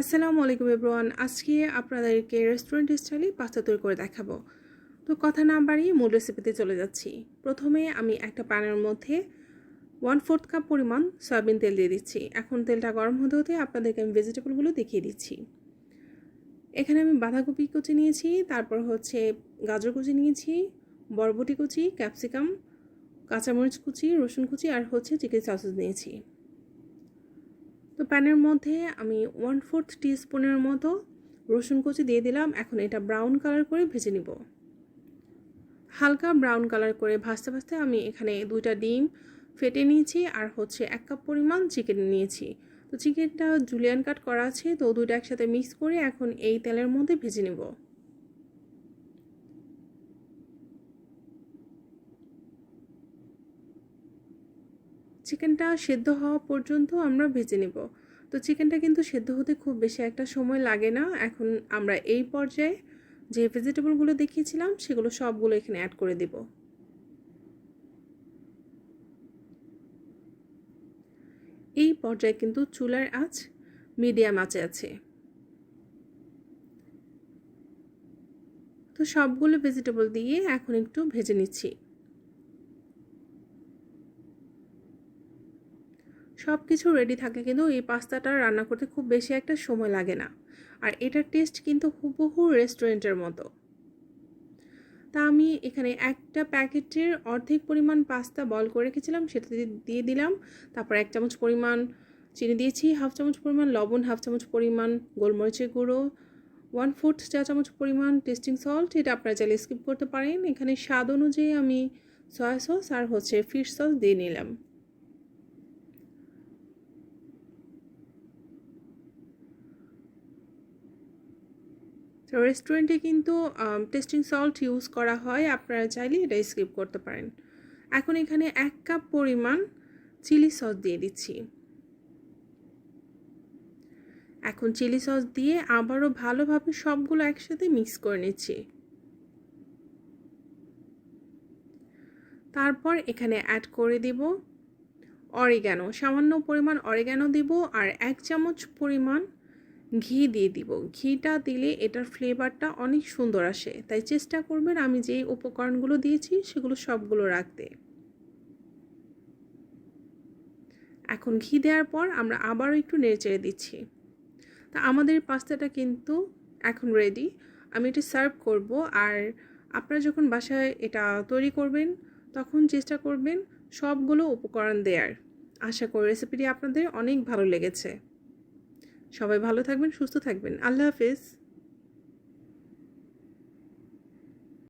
আসসালামু আলাইকুম এভরিওয়ান। আজকে আপনাদেরকে রেস্টুরেন্ট স্টাইলে পাস্তা তৈরি করে দেখাবো। তো কথা না বাড়িয়ে মূল রেসিপিতে চলে যাচ্ছি। প্রথমে আমি একটা প্যানের মধ্যে 1/4 কাপ পরিমাণ সয়াবিন তেল দিয়ে দিচ্ছি। এখন তেলটা গরম হতে হতে আপনাদেরকে আমি ভেজিটেবলগুলো দেখিয়ে দিচ্ছি। এখানে আমি বাঁধাকপি কুচি নিয়েছি, তারপর হচ্ছে গাজর কুচি নিয়েছি, বরবটি কুচি, ক্যাপসিকাম, কাঁচামরিচ কুচি, রসুন কুচি আর হচ্ছে চিকেন সসেজ নিয়েছি। তো প্যানের মধ্যে আমি 1/4 টিস্পুনের মতো রসুন কুচি দিয়ে দিলাম। এখন এটা ব্রাউন কালার করে ভেজে নিব। হালকা ব্রাউন কালার করে ভাজতে ভাজতে আমি এখানে 2টা ডিম ফেটে নিয়েছি আর হচ্ছে 1 কাপ পরিমাণ চিকেন নিয়েছি। তো চিকেনটা জুলিয়ান কাট করা আছে, তো দুইটা একসাথে মিক্স করে এখন এই তেলের মধ্যে ভেজে নেব। চিকেনটা সেদ্ধ হওয়া পর্যন্ত আমরা ভেজে নেব। তো চিকেনটা কিন্তু সেদ্ধ হতে খুব বেশি একটা সময় লাগে না। এখন আমরা এই পর্যায়ে যে ভেজিটেবলগুলো দেখিয়েছিলাম সেগুলো সবগুলো এখানে অ্যাড করে দেব। এই পর্যায়ে কিন্তু চুলার আঁচ মিডিয়াম আঁচে আছে। তো সবগুলো ভেজিটেবল দিয়ে এখন একটু ভেজে নিচ্ছি। সব কিছু রেডি থাকলে কিন্তু এই পাস্তাটা রান্না করতে খুব বেশি একটা সময় লাগে না। আর এটার টেস্ট কিন্তু হুবহু রেস্টুরেন্টের মতো। তা আমি এখানে একটা প্যাকেটের অর্ধেক পরিমাণ পাস্তা বয়েল করে রেখেছিলাম, সেটা দিয়ে দিলাম। তারপর 1 চামচ পরিমাণ চিনি দিয়েছি, 1/2 চামচ পরিমাণ লবণ, 1/2 চামচ পরিমাণ গোলমরিচের গুঁড়ো, 1/4 চা চামচ পরিমাণ টেস্টিং সল্ট, এটা আপনারা চাইলে স্কিপ করতে পারেন। এখানে স্বাদ অনুযায়ী আমি সয়া সস আর হচ্ছে ফিশ সস দিয়ে নিলাম। তো রেস্টুরেন্টে কিন্তু টেস্টিং সল্ট ইউজ করা হয়, আপনারা চাইলে এটা স্কিপ করতে পারেন। এখন এখানে 1 কাপ পরিমাণ চিলি সস দিয়ে দিচ্ছি। এখন চিলি সস দিয়ে আবারও ভালোভাবে সবগুলো একসাথে মিক্স করে নিচ্ছি। তারপর এখানে অ্যাড করে দিব অরিগ্যানো, সামান্য পরিমাণ অরিগ্যানো দিব আর 1 চামচ পরিমাণ ঘি দিয়ে দিব। ঘিটা দিলে এটার ফ্লেভারটা অনেক সুন্দর আসে, তাই চেষ্টা করবেন আমি যেই উপকরণগুলো দিয়েছি সেগুলো সবগুলো রাখতে। এখন ঘি দেওয়ার পর আমরা আবারও একটু নেড়েচেড়ে দিচ্ছি। তা আমাদের পাস্তাটা কিন্তু এখন রেডি। আমি এটা সার্ভ করব। আর আপনারা যখন বাসায় এটা তৈরি করবেন তখন চেষ্টা করবেন সবগুলো উপকরণ দেওয়ার। আশা করি রেসিপিটি আপনাদের অনেক ভালো লেগেছে। সবাই ভালো থাকবেন, সুস্থ থাকবেন। আল্লাহ হাফেজ।